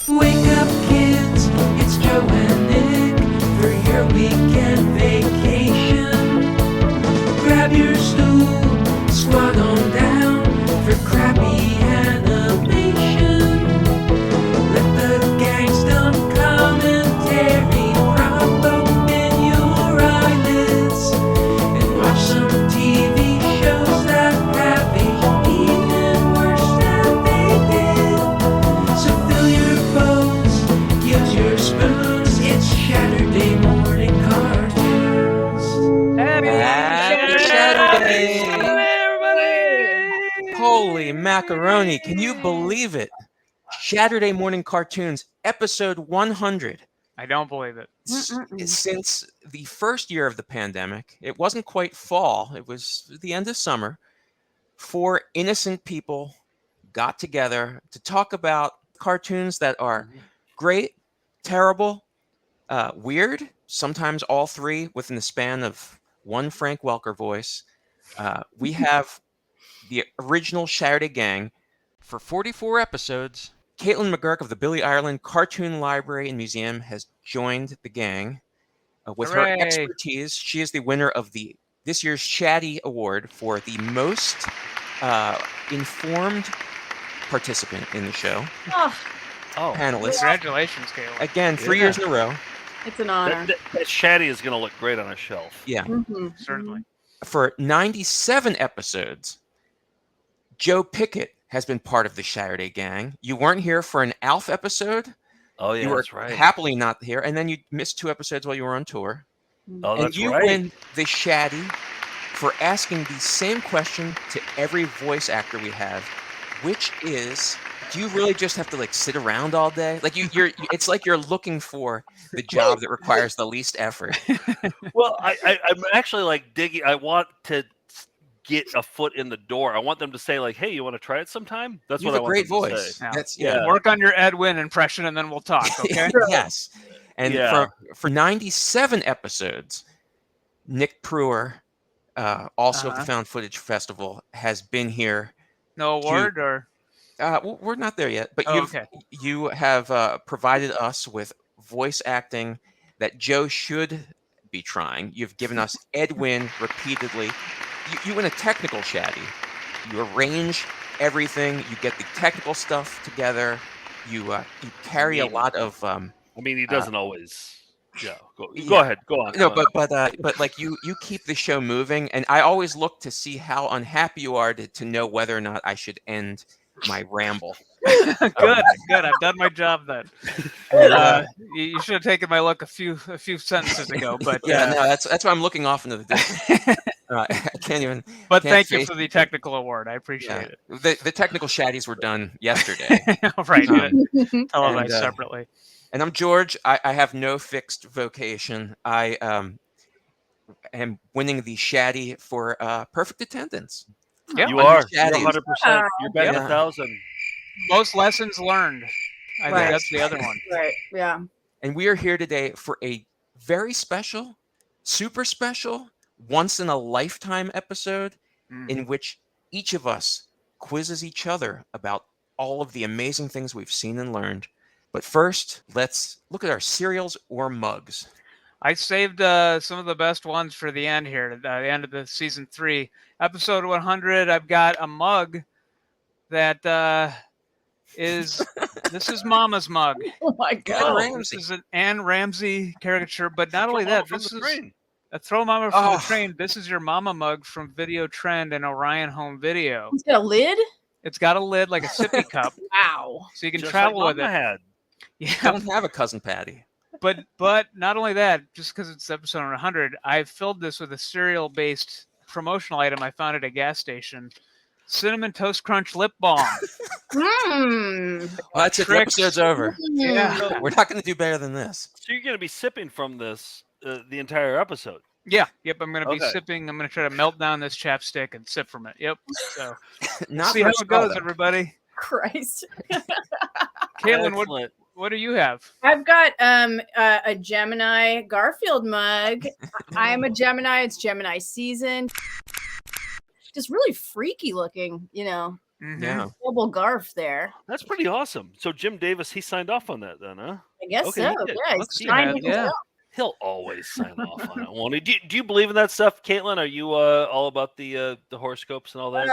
Wake up, kids, it's Joe and Nick for your weekend vacation. Grab your stool, squat on down for crappy animation. Let the gang's dumb commentary prop open your eyelids and watch some TV shows that have aged even worse than they did. So fill your bowls, use your spoons, it's Shaturday Morning Cartoons. Happy Saturday! everybody! Holy macaroni, can you believe it? Saturday Morning Cartoons, episode 100. I don't believe it. Since the first year of the pandemic, it wasn't quite fall, it was the end of summer. 4 innocent people got together to talk about cartoons that are great, terrible, weird, sometimes all three within the span of one Frank Welker voice. We have the original Shaturday gang for 44 episodes. Caitlin McGurk of the Billy Ireland Cartoon Library and Museum has joined the gang. With her Hooray. expertise, she is the winner of this year's Shatty Award for the most informed participant in the show. Panelist. Congratulations, Caleb. Again, 3 years in a row. It's an honor. That Shatty is going to look great on a shelf. Yeah. Certainly. For 97 episodes, Joe Pickett has been part of the Saturday gang. You weren't here for an Alf episode. Oh, yeah, You were that's right. happily not here. And then you missed 2 episodes while you were on tour. Oh, And that's you right. win the Shatty for asking the same question to every voice actor we have, which is, do you really just have to like sit around all day? Like you're it's like you're looking for the job that requires the least effort. Well, I'm actually like digging. I want to get a foot in the door. I want them to say like, "Hey, you want to try it sometime?" That's You what have I a want great them to voice. say. Yeah. That's Yeah. Work on your Edwin impression, and then we'll talk. Okay. Yes. And Yeah. for 97 episodes, Nick Pruer, also of the Found Footage Festival, has been here. No award or We're not there yet, but Oh, okay. you have provided us with voice acting that Joe should be trying. You've given us Edwin repeatedly. You win a technical Shatty. You arrange everything. You get the technical stuff together. You carry a lot of. I mean, he doesn't always. Yeah. Go Yeah. ahead. Go on. No, go on. but like you keep the show moving, and I always look to see how unhappy you are to know whether or not I should end my ramble. good. I've done my job then. And, You should have taken my look a few sentences ago, but yeah, no, that's why I'm looking off into the distance. I can't even. But can't thank you face for the it. technical award. I appreciate The technical Shatties were done yesterday. it. Right. and, Televised separately. And I'm George. I have no fixed vocation. I am winning the Shatty for perfect attendance. Yeah. You are. You're Shatties. 100%. You're betting Yeah. 1,000. Most lessons learned. I Right. think that's the other one. Right. Yeah. And we are here today for a very special, super special, once in a lifetime episode in which each of us quizzes each other about all of the amazing things we've seen and learned. But first, let's look at our cereals or mugs. I saved some of the best ones for the end here, the end of the season 3, episode 100. I've got a mug that is this is Mama's mug. Oh my Anne God. Ramsey. This is an Anne Ramsey caricature, but not only that, From this the is train. a Throw Mama from the Oh. Train. This is your Mama mug from Video Trend and Orion Home Video. It's got a lid? It's got a lid like a sippy cup, Wow. so you can Just travel like with Mama it. had. I Yeah, don't have a cousin Patty. but not only that, just because it's episode 100, I've filled this with a cereal-based promotional item I found at a gas station: Cinnamon Toast Crunch lip balm. Mmm. Well, that's it. The Tricks. episode's over. Yeah. We're not going to do better than this. So you're going to be sipping from this the entire episode. Yeah, yep. I'm gonna be Okay. sipping. I'm gonna try to melt down this chapstick and sip from it. Yep. So Not see how first it goes, though. everybody. Christ. Caitlin, Excellent. what do you have? I've got a Gemini Garfield mug. I'm a Gemini. It's Gemini season. Just really freaky looking, you know. Mhm. Yeah. Double Garf there. That's pretty awesome. So Jim Davis, he signed off on that then, huh? I guess Okay, so. he did. Yeah, Looks he's to have, trying to yeah. He'll always sign off on it, won't he? Do you believe in that stuff, Caitlin? Are you all about the horoscopes and all that?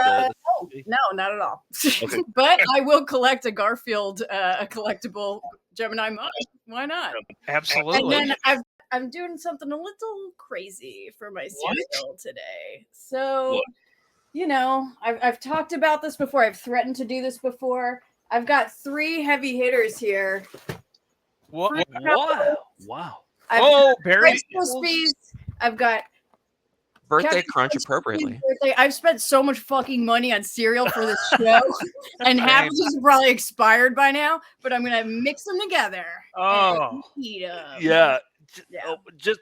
No, not at all. Okay. But I will collect a Garfield, a collectible Gemini mug. Why not? And Absolutely. then I'm doing something a little crazy for my cereal today. So, What? you know, I've talked about this before. I've threatened to do this before. I've got 3 heavy hitters here. What? Wow. I've Oh, got Barry. Rice Krispies. I've got Birthday Captain crunch Crunch appropriately. birthday. I've spent so much fucking money on cereal for this show, and half of this is probably expired by now. But I'm gonna mix them together. Oh. and eat 'em. Yeah. Yeah. Just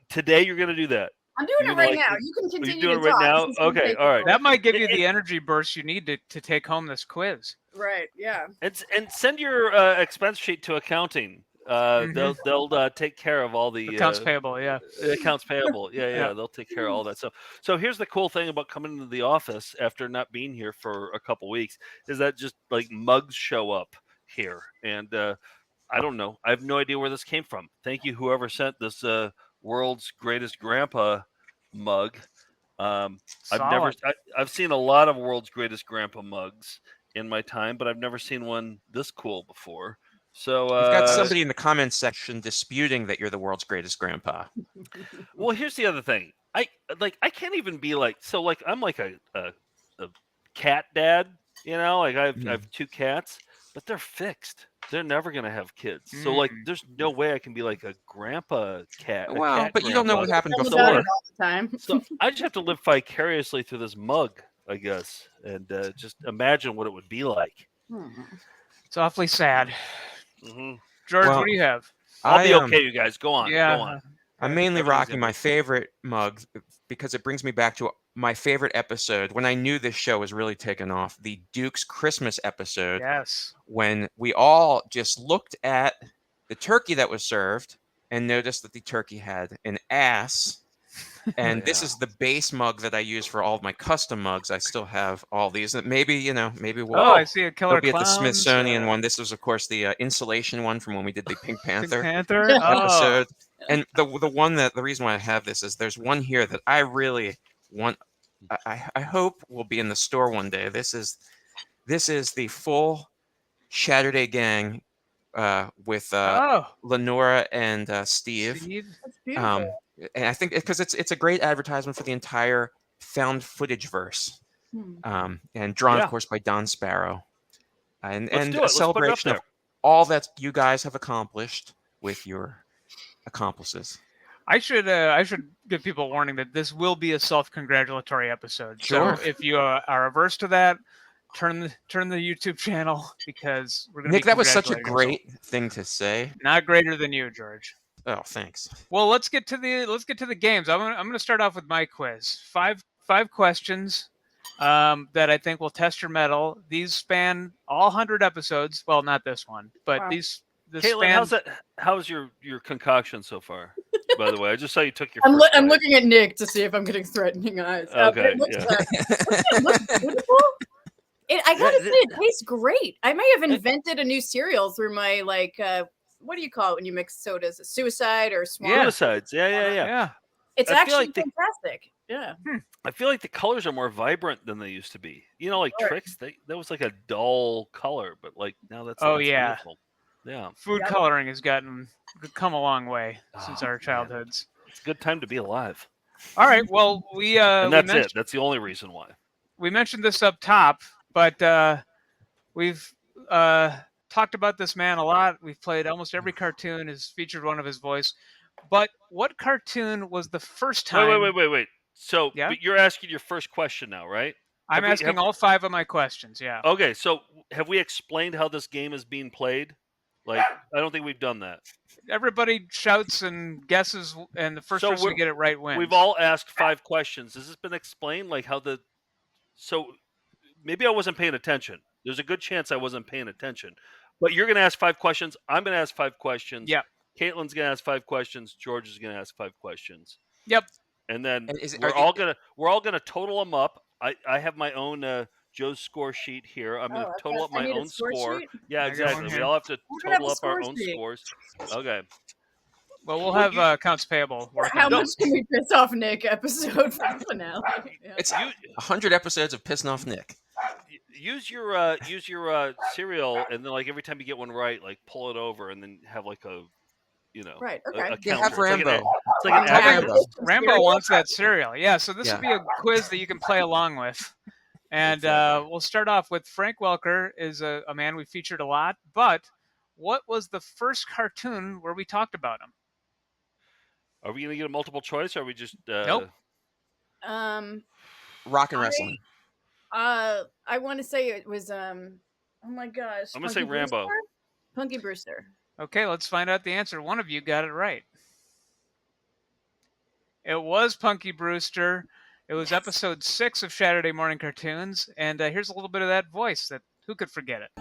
today you're gonna do that. I'm doing You it right like now. it? You can continue doing to it right talk. now? This is gonna Okay, take all right. That might give you the energy burst you need to take home this quiz. Right. Yeah. And send your expense sheet to accounting. They'll take care of all the Accounts payable, yeah. accounts payable. Yeah, Yeah. they'll take care of all that stuff. So here's the cool thing about coming into the office after not being here for a couple weeks is that just like mugs show up here, and I don't know. I have no idea where this came from. Thank you, whoever sent this world's greatest grandpa mug. I've Solid. I've seen a lot of world's greatest grandpa mugs in my time, but I've never seen one this cool before. So You've got somebody in the comments section disputing that you're the world's greatest grandpa. well, here's the other thing. I can't even be like so like I'm like a cat dad, you know, like I have 2 cats, but they're fixed. They're never gonna have kids. So like there's no way I can be like a grandpa cat. Well, cat but you don't know what grandpa. happened Tell them about before. it all the time. So I just have to live vicariously through this mug, I guess, and just imagine what it would be like. It's awfully sad. hmm George, Well, what do you have? I'll be okay, you guys. Go on. Yeah. Go on. I'm mainly Everything's rocking gonna my be- favorite mug because it brings me back to my favorite episode when I knew this show was really taking off, the Duke's Christmas episode, Yes. when we all just looked at the turkey that was served and noticed that the turkey had an ass. And this Yeah. is the base mug that I use for all of my custom mugs. I still have all these. Maybe we'll. Oh, I see a killer They'll be at the clowns. Smithsonian one. This was, of course, the insulation one from when we did the Pink Pink Panther Panther. episode. And the reason why I have this is there's one here that I really want. I hope will be in the store one day. This is the full Shaturday gang with Lenora and Steve. That's beautiful. And I think because it's a great advertisement for the entire found footage verse, and drawn, Yeah. of course, by Don Sparrow, and Let's do it. a Let's put it up celebration of there. all that you guys have accomplished with your accomplices. I should give people a warning that this will be a self-congratulatory episode. Sure. So if you are averse to that, turn the YouTube channel because we're going to Nick, that was such a congratulating great thing to say. ourselves. Not greater than you, George. Oh, thanks. Well, let's get to the games. I'm going to start off with my quiz. Five questions that I think will test your mettle. These span all 100 episodes. Well, not this one, but Wow. this Caitlin, how's your concoction so far? By the way, I just saw you took your. I'm first bite. looking at Nick to see if I'm getting threatening eyes. Okay, It looks, yeah. it looks beautiful. I gotta say, it tastes great. I may have invented a new cereal through my what do you call it when you mix sodas? A suicide or swamp? Suicides. Yeah. Yeah. It's I feel actually like the- fantastic. Yeah. I feel like the colors are more vibrant than they used to be. You know, like Sure. Trix, that was like a dull color, but like now that's Yeah. beautiful. Yeah, Food Yep. coloring has come a long way since Oh, our man. childhoods. it's a good time to be alive. All right. Well, And that's it. That's the only reason why. We mentioned this up top, but we've talked about this man a lot. We've played almost every cartoon has featured one of his voice. But what cartoon was the first time? Wait. So, Yeah? but you're asking your first question now, right? I'm asking all 5 of my questions. Yeah. Okay, so have we explained how this game is being played? Like, I don't think we've done that. Everybody shouts and guesses, and the first So person to get it right wins. We've all asked 5 questions. Has this been explained? Like how so maybe I wasn't paying attention. There's a good chance I wasn't paying attention. But you're going to ask 5 questions. I'm going to ask 5 questions. Yep. Caitlin's going to ask 5 questions. George is going to ask 5 questions. Yep. And then And we're all going to total them up. I have my own Joe's score sheet here. I'm going Oh, to total up I my need a own score score. sheet? Yeah, I got one exactly. We here. all have to We're gonna have total a up our score own sheet. scores. Okay. Well, we'll Well, have you- accounts payable work How on much this. can we piss off Nick episode for the finale? Yeah. It's You 100 episodes of pissing off Nick. use your cereal, and then like every time you get one right, like pull it over, and then have like a Right. a Okay. Yeah, counter. have Rambo. It's like an Have average. Rambo. Rambo wants that cereal. Yeah, so this Yeah. will be a quiz that you can play along with. And Exactly. we'll start off with Frank Welker is a man we featured a lot. But what was the first cartoon where we talked about him? Are we going to get a multiple choice, or are we just? Nope. Rock and wrestling. I want to say it was oh my gosh. I'm gonna say Punky Rambo. Brewster? Punky Brewster. Okay, let's find out the answer. One of you got it right. It was Punky Brewster. It was episode 6 of Saturday Morning Cartoons. And here's a little bit of that voice that who could forget it?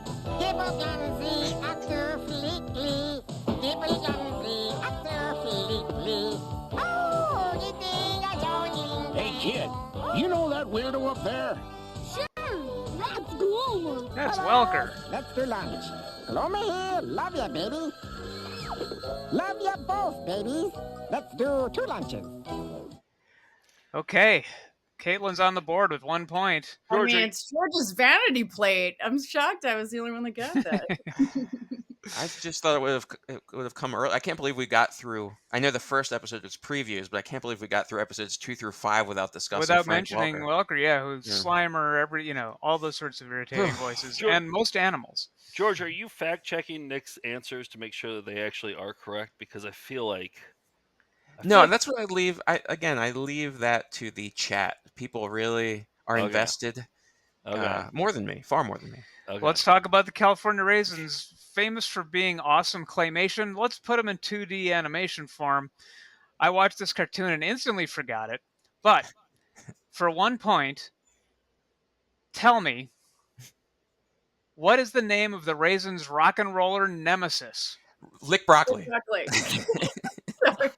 Hey, kid, you know that weirdo up there? Sure, that's Glover. That's Welker. Let's do lunch. Gloma here, love ya, baby. Love ya both, babies. Let's do 2 lunches. Okay. Caitlin's on the board with 1 point. George, I mean, it's George's vanity plate. I'm shocked I was the only one that got that. I just thought it would have come early. I can't believe we got through. I know the first episode was previews, but I can't believe we got through episodes 2 through 5 without discussing Without Frank mentioning Welker. Welker, yeah, who's Yeah. Slimer, all those sorts of irritating voices, George- and most animals. George, are you fact checking Nick's answers to make sure that they actually are correct? Because I feel like. No, that's what I leave. I leave that to the chat. People really are Okay. invested. Okay. More than me, far more than me. Okay. Let's talk about the California Raisins, famous for being awesome claymation. Let's put them in 2D animation form. I watched this cartoon and instantly forgot it. But for 1 point, tell me, what is the name of the Raisins rock and roller nemesis? Lick broccoli. Exactly. Sorry.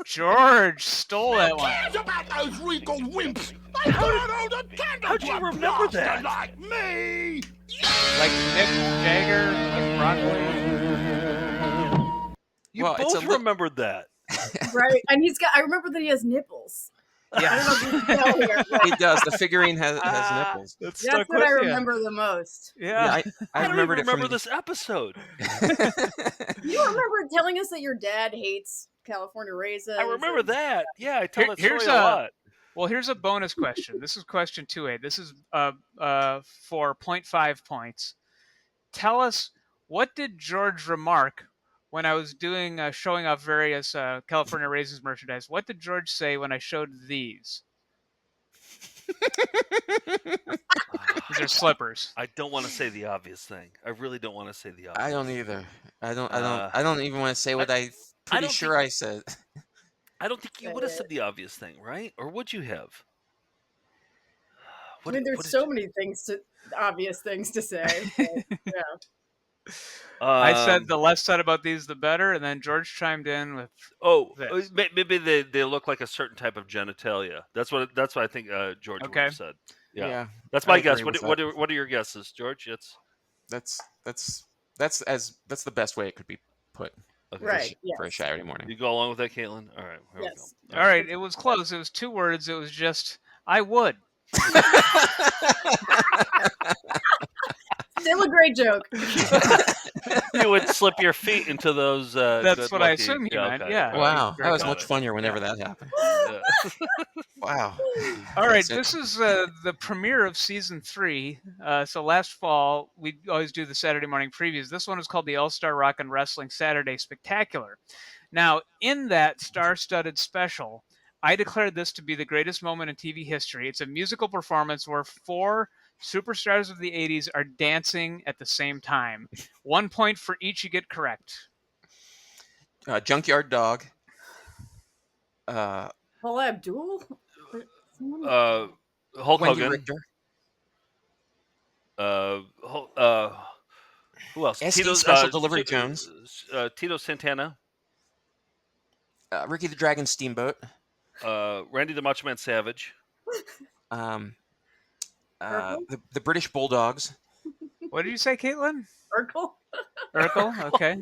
George stole that one. Cares about those wrinkled wimps? They burn all the candles. how'd you remember that? Like me. Like Nick Jagger, like broccoli. You Well, it's both a li- remembered that. Right. And I remember that he has nipples. I don't know if you can tell here. but He does. The figurine has nipples. That's That's what I remember the most. Yeah. Yeah, I don't remembered even it remember from this episode. You remember telling us that your dad hates California raisins? I remember and- that. Yeah, I tell Here- that story here's a lot. Well, here's a bonus question. This is question 2A. This is for 0.5 points. Tell us, what did George remark when I was doing showing off various California Raisins merchandise? What did George say when I showed these? These are slippers. I don't want to say the obvious thing. I really don't want to say the obvious. I don't either. I don't even want to say I- what I pretty don't sure I said. I don't think you would have said the obvious thing, right? Or would you have? I mean, there's so many obvious things to say. but, yeah. I said the less said about these, the better, and then George chimed in with this. Maybe they look like a certain type of genitalia. That's what I think George would Okay. have said. Yeah, that's I my agree guess. with What that. are your guesses, George? That's the best way it could be put Okay. Right. for a Yes. Saturday morning. You go along with that, Caitlin? All right. Here Yes. we go. All right, it was close. It was 2 words. It was just, I would. Still a great joke. You would slip your feet into those. That's what I assume you meant, yeah. Wow, Very that was good. much funnier whenever that happened. Yeah. Wow. All right, That's it. this is the premiere of season 3. So last fall, we always do the Saturday morning previews. This one is called the All-Star Rock and Wrestling Saturday Spectacular. Now, in that star-studded special, I declared this to be the greatest moment in TV history. It's a musical performance where 4 superstars of the 80s are dancing at the same time. 1 point for each you get correct. Junkyard Dog. Paula Abdul? Someone? Hulk Wendy Hogan. Richter. Who else? SD Special Delivery Jones. Tito Santana. Ricky the Dragon Steamboat. Randy the Macho Man Savage. the British Bulldogs. What did you say, Caitlin? Urkel? Urkel. Okay.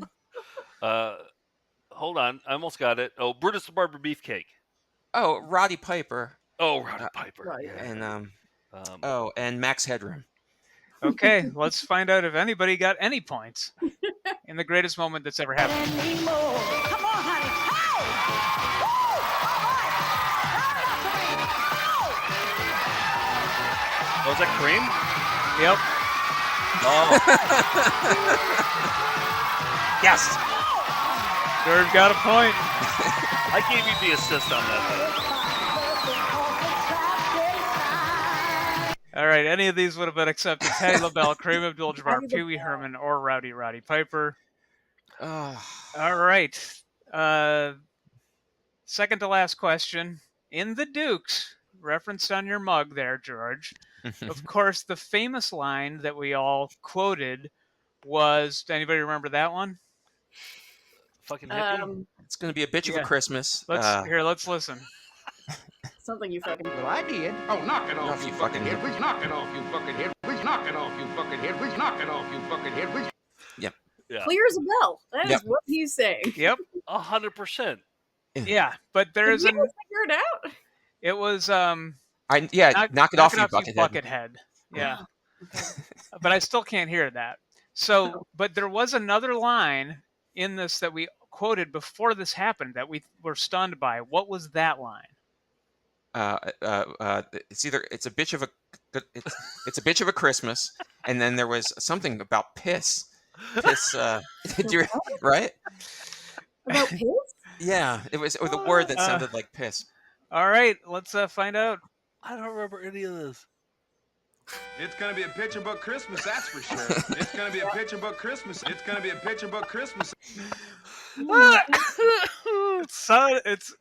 Hold on, I almost got it. Oh, Brutus the Barber Beefcake. Oh, Roddy Piper. Oh, Roddy Uh, Piper. right. Yeah. And Um, and Max Headroom. Okay. Let's find out if anybody got any points in the greatest moment that's ever happened. Come on, honey. was that cream? Yep. Oh, Yes. George got a point. I gave you the assist on that. All right. Any of these would have been accepted. Patti LaBelle, Kareem Abdul-Jabbar, Pee Wee Herman, or Roddy Piper. All right. Second to last question. In the Dukes, referenced on your mug there, George, of course, the famous line that we all quoted was, anybody remember that one? Fucking hippie. It's going to be a bitch of a Yeah. Christmas. Let's listen. Something you fucking. Well, I did. Oh, knock it off, Off, you you fucking fucking head. Which knock it off, you fucking head. Which knock it off, you fucking head. Which knock it off, you fucking head. Which. Yeah. Clear as a bell. That is Yep. what he's saying. Yep. 100%. Yeah, but there Did is you an. guys figure it out? It was knock it off, you buckethead. Yeah. But I still can't hear that. So, but there was another line in this that we quoted before this happened that we were stunned by. What was that line? It's a bitch of a bitch of a Christmas, and then there was something about piss. Piss. Right? About piss? Yeah, it was the word that sounded like piss. All right, let's find out. I don't remember any of this. It's gonna be a picture book Christmas, that's for sure. It's gonna be a picture book Christmas. It's gonna be a picture book Christmas. It's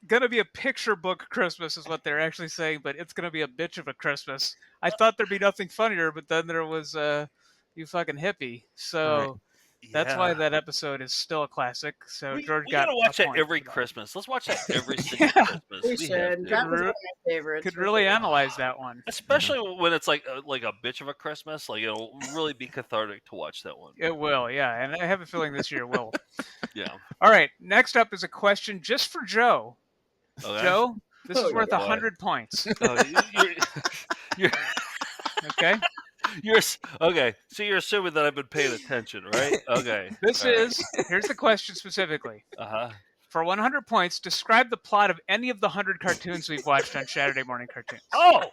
gonna be a picture book Christmas is what they're actually saying, but it's gonna be a bitch of a Christmas. I thought there'd be nothing funnier, but then there was you fucking hippie. So that's why that episode is still a classic. So we George gotta got watch a that point every for that. Christmas. Let's watch that every single Yeah. Christmas. We have should. to. That was one of my favorites. Could for really sure. analyze that one. Especially when it's like a bitch of a Christmas. Like it'll really be cathartic to watch that one. It will, yeah, and I have a feeling this year will. Yeah. All right, next up is a question just for Joe. Okay. Joe, this is worth boy. 100 points. Oh, you're Okay. okay. So you're assuming that I've been paying attention, right? Okay. Here's the question specifically. For 100 points, describe the plot of any of the 100 cartoons we've watched on Saturday Morning Cartoons. Oh.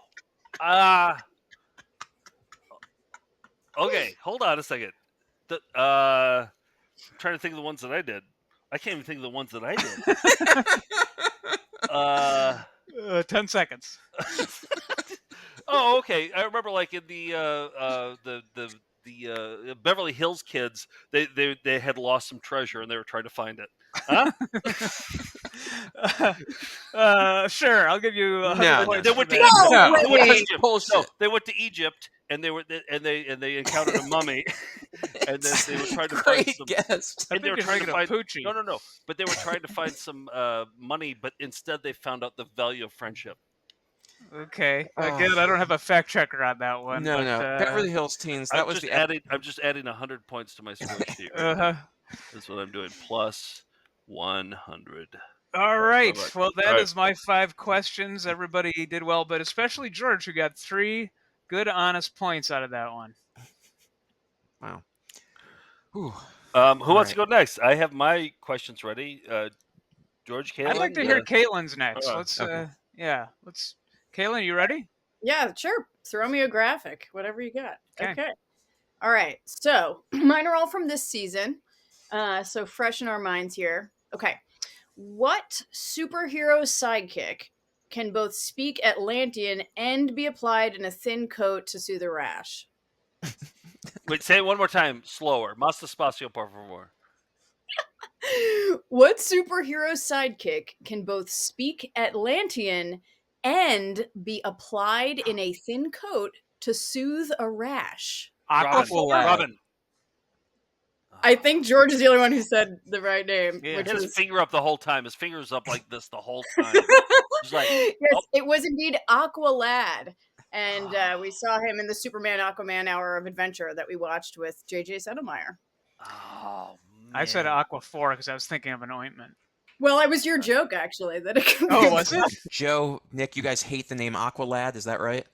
Okay. Hold on a second. I'm trying to think of the ones that I did. I can't even think of the ones that I did. 10 seconds. Oh, okay. I remember, like in the Beverly Hills Kids, they had lost some treasure and they were trying to find it. Huh? Sure, I'll give you 100 No, points. They for went to that. Egypt. No, They went to that's Egypt. bullshit. No, they went to Egypt and they encountered a mummy, and then they were trying to find Great some. guess. I And they think were you're trying to thinking of find Poochie. no, but they were trying to find some money, but instead they found out the value of friendship. Okay. Again, I don't have a fact checker on that one. No, but, no. Beverly Hills Teens. That was the I'm just adding 100 points to my score sheet. Right Uh-huh. That's what I'm doing. Plus 100. All right. right. Well, that All right. is my 5 questions. Everybody did well, but especially George, who got 3 good, honest points out of that one. Wow. Whew. Who wants to go next? I have my questions ready. George, Caitlin? I'd like to hear Caitlin's next. Let's, okay. Caitlin, you ready? Yeah, sure. Throw me a graphic, whatever you got. Okay. Okay. All right. So mine are all from this season. So fresh in our minds here. Okay. What superhero sidekick can both speak Atlantean and be applied in a thin coat to soothe a rash? Wait, say it one more time, slower. Más despacio, por favor. What superhero sidekick can both speak Atlantean and be applied in a thin coat to soothe a rash? Robin. I think George is the only one who said the right name. Yeah. Which His was... finger up the whole time. His finger's up like this the whole time. He's like, yes, it was indeed Aqualad. And we saw him in the Superman Aquaman Hour of Adventure that we watched with JJ Settlemeyer. Oh, man. I said Aqua 4 because I was thinking of an ointment. Well, it was your joke, actually. That it Oh, was it? Joe, Nick, you guys hate the name Aqualad, is that right?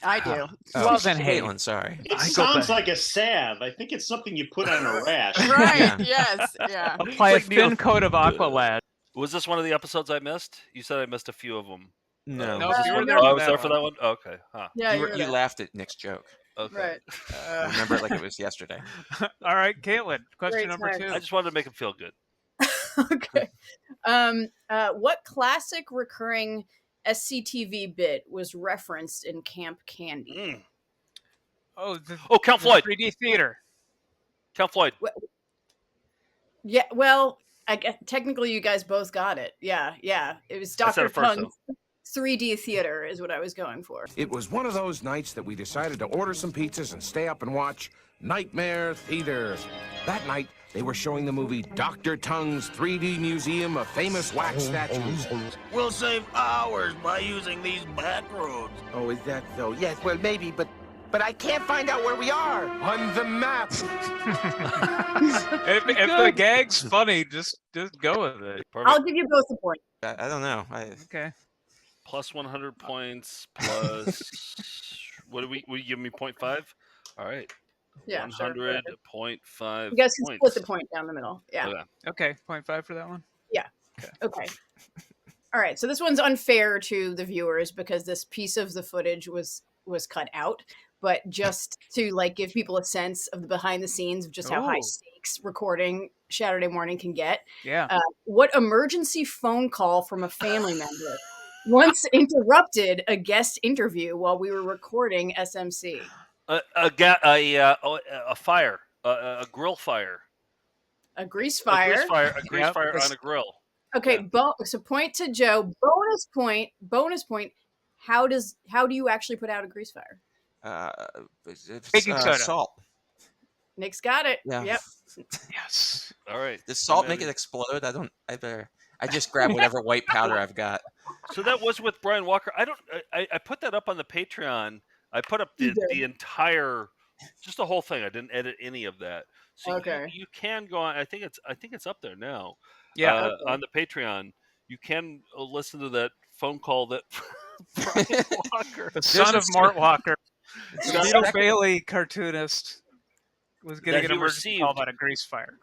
I do. Love and hate. Caitlin, sorry. It I go sounds back. like a salve. I think it's something you put on a rash. Right. Yeah. Yes. Yeah. Apply It's a like Neil- thin coat of Aqualad. Was this one of the episodes I missed? You said I missed a few of them. No. No, Was this you were one- there oh, for I was that there for one. that one? Okay. Huh. Yeah. You laughed at Nick's joke. Okay. Right. I remember it like it was yesterday. All right, Caitlin. Question Great number times. 2. I just wanted to make him feel good. Okay. What classic recurring SCTV bit was referenced in Camp Candy? Mm. Oh, Count the Floyd. 3D theater. Count Floyd. Yeah. Well, I guess technically you guys both got it. Yeah. Yeah. It was I said Dr. it first, Pung's 3D theater is what I was going for. It was one of those nights that we decided to order some pizzas and stay up and watch Nightmare Theater. That night, they were showing the movie Dr. Tongue's 3D Museum of Famous Wax Statues. We'll save hours by using these back roads. Oh, is that so? Yes, well, maybe, but I can't find out where we are. On the map. If the gag's funny, just go with it. Perfect. I'll give you both a point. I don't know. Okay. Plus 100 points, plus... what do you give me, 0.5? All right. Yeah. sure, 100.5 You guys can points. split the point down the middle. Yeah. Okay. Okay, 0.5 for that one. Okay. All right. So this one's unfair to the viewers because this piece of the footage was cut out, but just to like give people a sense of the behind the scenes of just how high Ooh. stakes recording Saturday morning can get. Yeah. What emergency phone call from a family member once interrupted a guest interview while we were recording SMC? A fire, a grill fire, A grease fire. a grease Yep. fire on a grill. Okay, so point to Joe. Bonus point. How do you actually put out a grease fire? It's, Baking soda. Salt. Nick's got it. Yeah. Yep. Yes. All right. Does salt I'm make in. it explode? I just grab whatever white powder I've got. So that was with Brian Walker. I put that up on the Patreon. I put up You did. the entire, just the whole thing. I didn't edit any of that. So Okay. you can go on. I think it's up there now. Yeah. On the Patreon, you can listen to that phone call that Brian Walker. The son of Mort Walker, the There's a Beetle second- Bailey cartoonist, was getting That an he emergency call received. about a grease fire.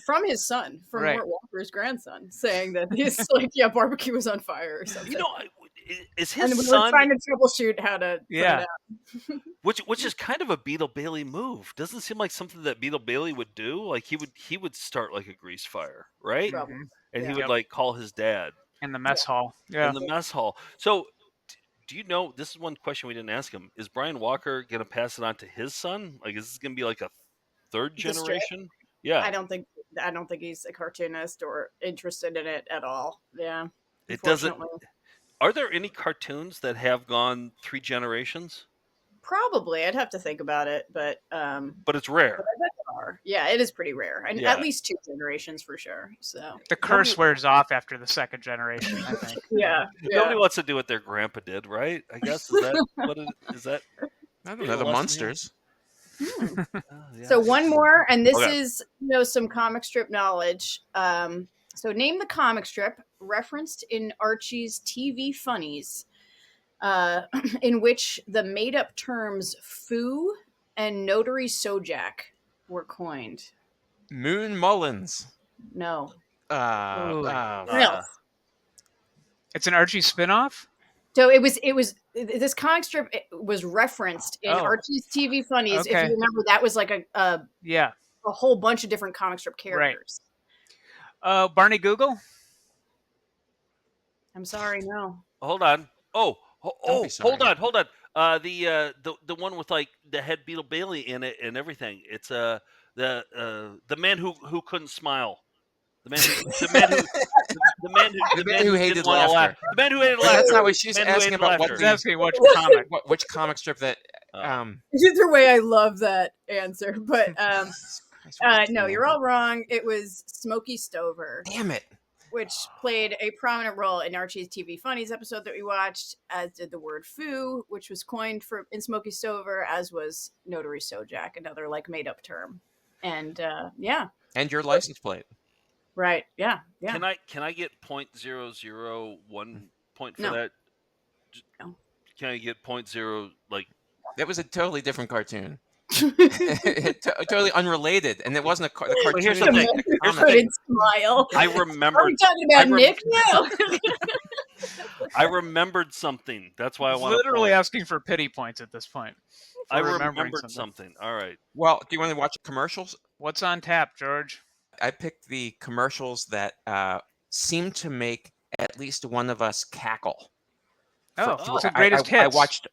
From his son, from Right. Mort Walker's grandson, saying that he's like, yeah, barbecue was on fire or something. You know, is and his we were son, trying to troubleshoot how to put it Yeah. out. which is kind of a Beetle Bailey move. Doesn't seem like something that Beetle Bailey would do. Like he would start like a grease fire, right? Probably. And he Yeah. would Yep. like call his dad In the mess hall. Yeah. in the mess hall. So, do you know? This is one question we didn't ask him. Is Brian Walker gonna pass it on to his son? Like, is this gonna be like a third The strip? generation? Yeah, I don't think he's a cartoonist or interested in it at all. Yeah. it doesn't. unfortunately. Are there any cartoons that have gone 3 generations? Probably. I'd have to think about it, but But it's rare. I bet there are. Yeah, it is pretty rare. And Yeah. at least 2 generations for sure. So The curse wears off after the second generation, I think. yeah. Nobody wants to do what their grandpa did, right? I guess is that what it is. That I don't know, the Lesson monsters. yeah. So one more, and this Okay. is some comic strip knowledge. So name the comic strip referenced in Archie's TV funnies, in which the made-up terms "foo" and "notary sojak" were coined. Moon Mullins. No, Ooh. no. It's an Archie spinoff? So it was this comic strip was referenced in Oh. Archie's TV funnies. If Okay. you remember, that was like a Yeah. whole bunch of different comic strip characters. Barney Google? I'm sorry, no. Hold on. Oh, Don't be sorry. hold on. The one with like the head Beetle Bailey in it and everything. It's the man who couldn't smile. The man who hated didn't wanna laugh. laughter. The man who hated But laughter. that's not what she's Man who asking hated about. What laughter. She's asking which comic. which comic strip that? Either way, I love that answer, but Christ, what no, is you're that? all wrong. It was Smokey Stover. Damn it! which played a prominent role in Archie's TV Funnies episode that we watched, as did the word foo, which was coined in Smoky Stover, as was Notary Sojak, another like made up term. And yeah. And your license plate. Right. Yeah. Yeah. Can I get 0.001 point for No. that? No. Can I get 0.0 like? That was a totally different cartoon. Totally unrelated, and it wasn't the cartoon. Here's the thing. Here's the thing. Smile. I Are remembered. we talking about Nick now? I remembered something. That's why I want literally asking for pity points at this point. I remembering remembered something. All right. Well, do you want to watch commercials? What's on tap, George? I picked the commercials that seem to make at least one of us cackle. It's the greatest I hits. watched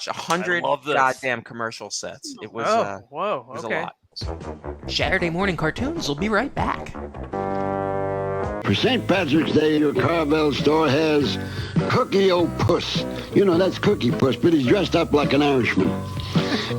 100 goddamn commercial sets. It was it was a lot. Saturday Morning Cartoons will be right back. For St. Patrick's Day, your Carvel store has Cookie O'Puss. You know, that's Cookie Puss, but he's dressed up like an Irishman.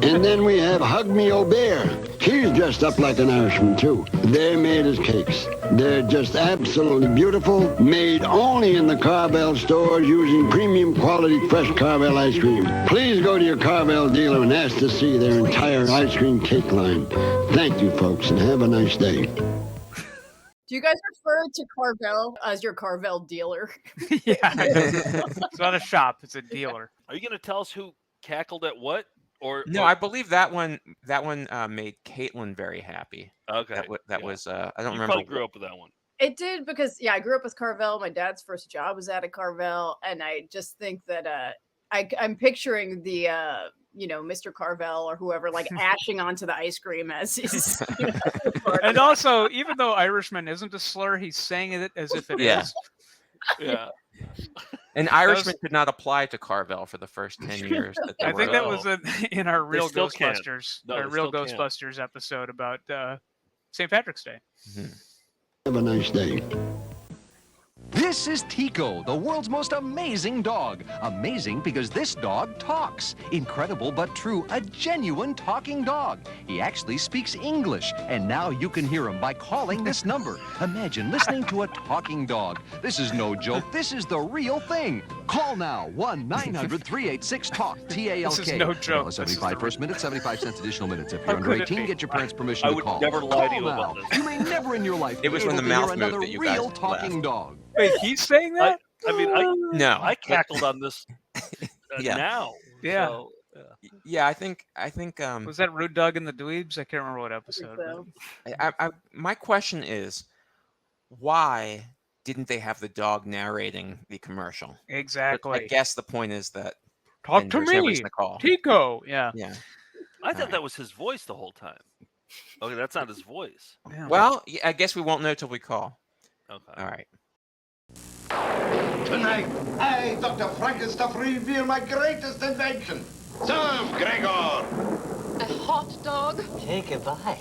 And then we have Hug Me O'Bear. He's dressed up like an Irishman, too. They're made as cakes. They're just absolutely beautiful, made only in the Carvel stores using premium quality fresh Carvel ice cream. Please go to your Carvel dealer and ask to see their entire ice cream cake line. Thank you, folks, and have a nice day. Do you guys refer to Carvel as your Carvel dealer? Yeah. It's not a shop, it's a dealer. Are you going to tell us who cackled at what? No, I believe that one made Caitlin very happy. Okay. That was I don't you remember. Probably grew up with that one. It did because I grew up with Carvel. My dad's first job was at a Carvel, and I just think that I'm picturing the Mr. Carvel or whoever like ashing onto the ice cream as he's. And also, even though Irishman isn't a slur, he's saying it as if it is. Yeah. An Irishman could not apply to Carvel for the first 10 years. I think that was in our Real still Ghostbusters, No, our they Real still can. Ghostbusters episode about St. Patrick's Day. Have a nice day. This is Tico, the world's most amazing dog. Amazing because this dog talks. Incredible but true, a genuine talking dog. He actually speaks English, and now you can hear him by calling this number. Imagine listening to a talking dog. This is no joke. This is the real thing. Call now, 1-900-386-TALK, T-A-L-K. This is no joke. $1.75 first minute, 75 cents additional minutes. If you're under could it 18, be? get your parents' permission I to would call. never lie to you Call about now. this. You may never in your life It was be when able the to hear mouth moved another that you guys real talking laughed. dog. Wait, he's saying that? No. I cackled on this now. Yeah. So, Yeah, I think Was that Rude Dog and the Dweebs? I can't remember what episode. but- my question is, why didn't they have the dog narrating the commercial? Exactly. But I guess the point is that Talk then to there's no me, reason to call. Tico. Yeah. Yeah. I thought that was his voice the whole time. Okay, that's not his voice. Yeah. Well, I guess we won't know till we call. Okay. All right. Tonight, I, Dr. Frankenstuff, reveal my greatest invention. Serve, Gregor! A hot dog? Take a bite.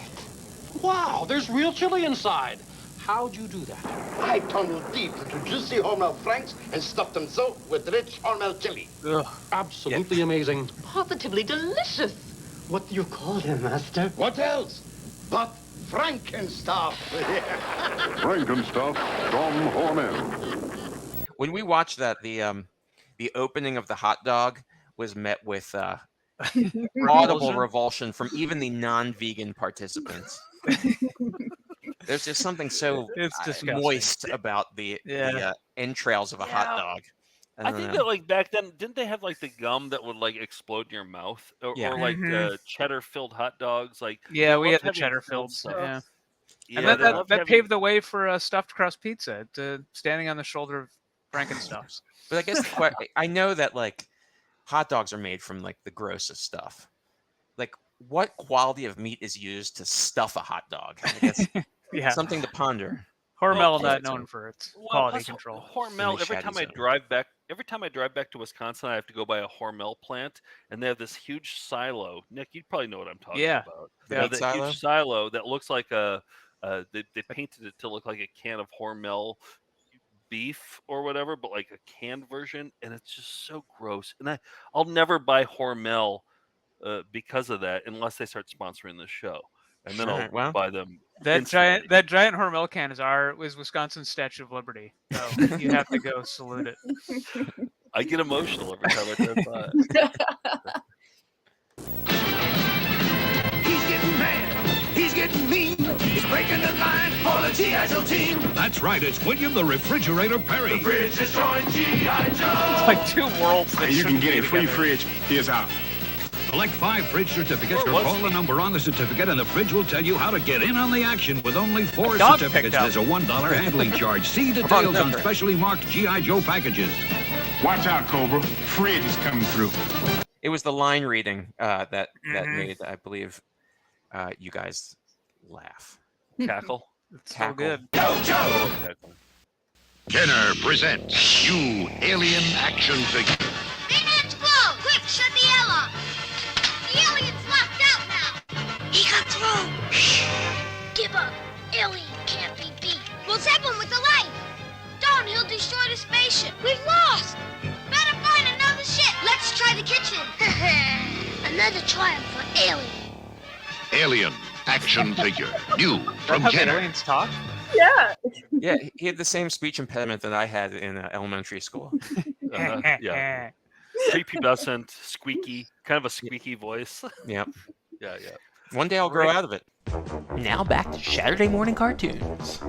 Wow, there's real chili inside. How'd you do that? I tunneled deep into juicy Hormel franks and stuffed them so with rich Hormel chili. Ugh, absolutely amazing. Positively delicious. What do you call him, Master? What else? But Frankenstuff. Frankenstuff from Hormel. When we watched that, the opening of the hot dog was met with audible revulsion from even the non-vegan participants. There's just something so moist about the entrails of a hot dog. I think that like back then, didn't they have like the gum that would like explode in your mouth, or like cheddar-filled hot dogs? Like Yeah, we had the having cheddar-filled stuff. stuff. Yeah. Yeah, And they loved that having- paved the way for stuffed crust pizza, standing on the shoulder of Frankenstuffs. But I guess I know that like hot dogs are made from like the grossest stuff. Like, what quality of meat is used to stuff a hot dog? I guess Yeah. something to ponder. Hormel not known for its quality plus control. Hormel. Every time I drive back to Wisconsin, I have to go by a Hormel plant, and they have this huge silo. Nick, you probably know what I'm talking about. They have that huge silo that looks like they painted it to look like a can of Hormel beef or whatever, but like a canned version, and it's just so gross. And I'll never buy Hormel because of that, unless they start sponsoring this show. and then All I'll right, well. buy them. That instantly. giant Hormel can is Wisconsin's Statue of Liberty. So you have to go salute it. I get emotional every time I drive by. He's getting mad. He's getting mean. He's breaking the line for the G.I. Joe team. That's right, it's William the Refrigerator Perry. The fridge destroying G.I. Joe. It's like two worlds. That You can get a free together. fridge. Here's how. Collect 5 fridge certificates or call the number on the certificate, and the fridge will tell you how to get in on the action with only 4 dog certificates. picked up. There's a $1 handling charge. See details on specially marked G.I. Joe packages. Watch out, Cobra. Fridge is coming through. It was the line reading that made, I believe, you guys laugh. Cackle. It's so Cackle. good. Yo, Joe. Kenner presents new alien action figure. Bayonets glow! Quick, shut the L off! The alien's locked out now! He got through! Shh! Give up! Alien can't be beat! We'll zap him with the light! Don't, he'll destroy the spaceship! We've lost! Better find another ship! Let's try the kitchen! Another triumph for Alien! Alien action figure. New from How the Kenner. aliens talk? Yeah. Yeah, he had the same speech impediment that I had in elementary school. Yeah. Prepubescent, squeaky, kind of a squeaky voice. Yep. Yeah. One day I'll grow out of it. Now back to Saturday Morning Cartoons.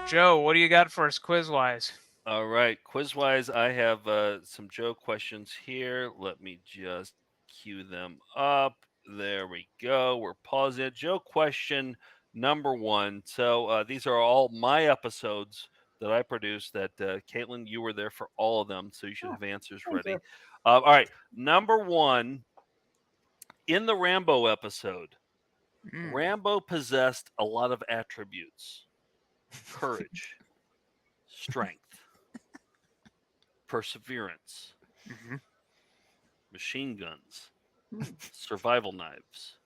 Joe, what do you got for us quiz-wise? All right, quiz-wise, I have some Joe questions here. Let me just cue them up. There we go. We're pausing it. Joe question number 1. So these are all my episodes that I produced that Caitlin, you were there for all of them, so you should have answers ready. All right, number 1, in the Rambo episode, Rambo possessed a lot of attributes: courage, strength, perseverance, machine guns, survival knives.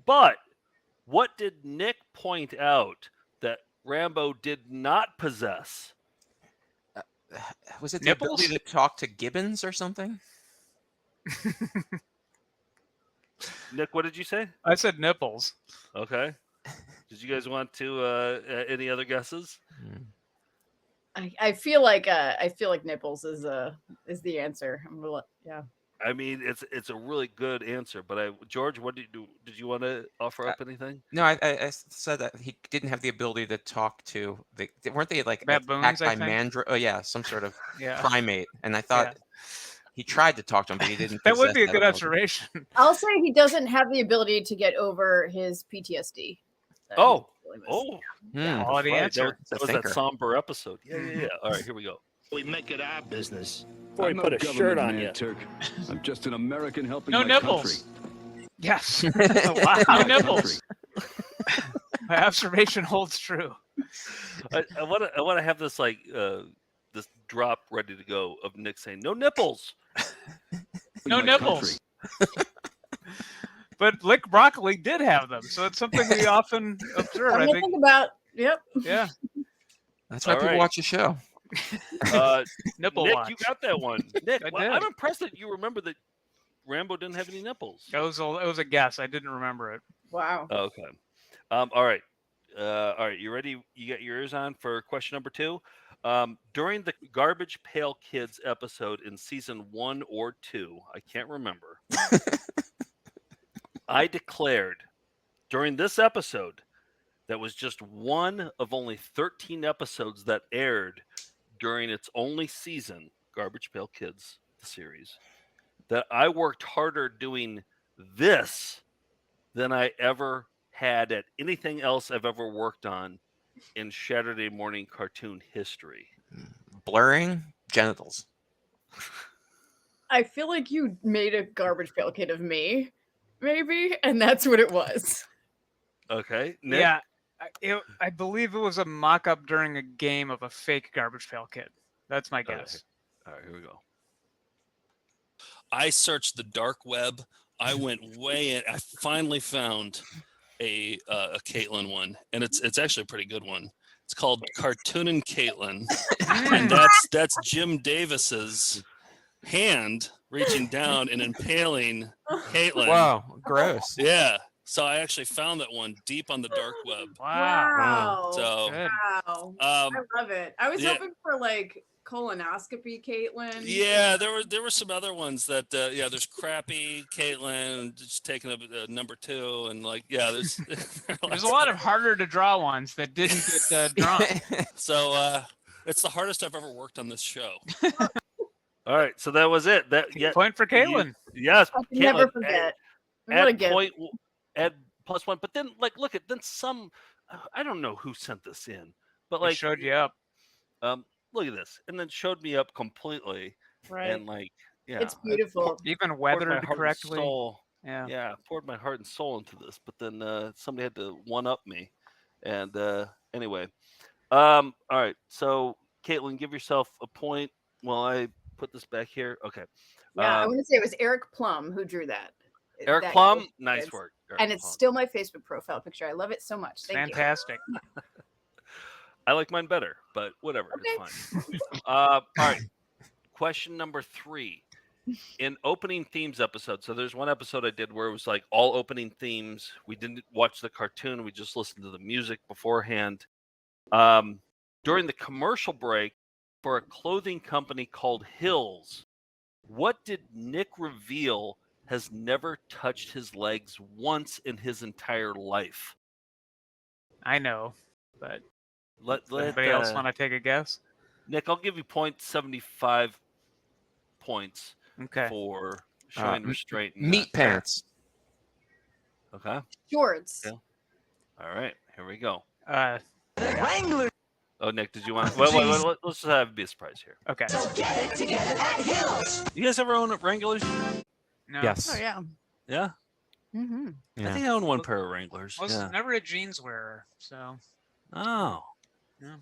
But what did Nick point out that Rambo did not possess? Was it the Nipples? ability to talk to gibbons or something? Nick, what did you say? I said nipples. Okay. Did you guys want to any other guesses? I feel like nipples is the answer. Yeah. I mean, it's a really good answer, but George, what did you do? Did you want to offer up anything? No, I said that he didn't have the ability to talk to weren't they like Baboons, attacked I by think? mandrill? Oh yeah, some sort of Yeah. primate. And I thought he tried to talk to him, but he didn't. That would possess be a that good ability. observation. I'll say he doesn't have the ability to get over his PTSD. Oh, Yeah. Quality right. answer. That was that somber episode. Yeah. All right, here we go. We make it our business. Before you put a shirt on you. Turk. I'm just an American helping No my nipples. country. Yes. Wow. No nipples. My observation holds true. I want to have this this drop ready to go of Nick saying no nipples. No nipples. But Lick Broccoli did have them, so it's something we often observe. I think. About. Yep. Yeah. That's why All people right. watch the show. Nipple Nick, watch. you got that one. Nick, I well, did. I'm impressed that you remember that Rambo didn't have any nipples. It was a guess. I didn't remember it. Wow. Okay. All right. You ready? You got your ears on for question number 2? During the Garbage Pail Kids episode in season 1 or 2, I can't remember. I declared during this episode, that was just one of only 13 episodes that aired during its only season, Garbage Pail Kids, the series, that I worked harder doing this than I ever had at anything else I've ever worked on in Saturday morning cartoon history. Blurring genitals. I feel like you made a garbage pail kid of me, maybe, and that's what it was. Okay, Nick? Yeah. I believe it was a mock-up during a game of a fake Garbage Pail Kid. That's my guess. All right, here we go. I searched the dark web. I went way in. I finally found a Caitlin one, and it's actually a pretty good one. It's called Cartoonin' Caitlin, and that's Jim Davis's hand reaching down and impaling Caitlin. Wow, gross. Yeah. So I actually found that one deep on the dark web. Wow. So Wow. I love it. I was hoping for like colonoscopy, Caitlin. Yeah, there were some other ones that there's crappy Caitlin just taking up number 2, and like there's There's a lot of harder to draw ones that didn't get drawn. So it's the hardest I've ever worked on this show. All right, so that was it. Point for Caitlin. Yes, I can Caitlin, never forget. What a Add gift. point. Add +1. But then, like, look at some. I don't know who sent this in, but They like showed you up. Look at this, and then showed me up completely, Right. and like, It's I beautiful. Even poured my weathered heart and correctly. soul. Yeah. Poured my heart and soul into this, but then somebody had to one up me, and anyway, all right. So Caitlin, give yourself a point while I put this back here. Okay. Yeah, I want to say it was Eric Plum who drew that. Eric That Plum, gift. nice work. Eric And it's Plum. still my Facebook profile picture. I love it so much. Thank Fantastic. I like mine better, but whatever, it's fine. All right. Question number 3. In opening themes episode, so there's one episode I did where it was like all opening themes. We didn't watch the cartoon. We just listened to the music beforehand. During the commercial break for a clothing company called Hills, what did Nick reveal has never touched his legs once in his entire life? I know, but Let anybody else want to take a guess? Nick, I'll give you 0.75 points Okay. for showing restraint. and Meat not- pants. Okay. Shorts. Yeah. All right. Here we go. Wrangler. Oh, Nick, did you want? Well, let's just have it be a surprise here. Okay. So get it together at Hills. You guys ever own Wranglers? No. Yes. Oh yeah. Yeah. Mm-hmm. I think I own one pair of Wranglers. Was Yeah. never a jeans wearer, so Oh. no.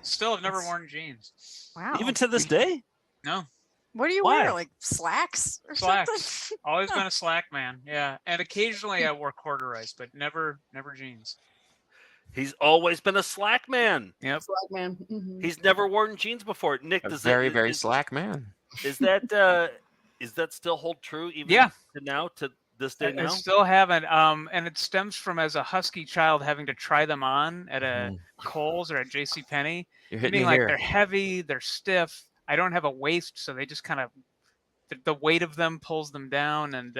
Still have never worn jeans. Wow. Even to this day? No. What do you Why? wear? Like slacks or Slacks. something? Always been a slack man. Yeah. And occasionally I wore corduroys, but never jeans. He's always been a slack man. Yep. Slack man. Mhm. He's never worn jeans before. Nick, A does very, that, very is, slack man. Is that still hold true even Yeah. to now, to this day I now? still haven't. And it stems from as a husky child having to try them on at a Kohl's or at JCPenney. You're hitting Being me like here. they're heavy, they're stiff. I don't have a waist, so they just kind of the weight of them pulls them down. And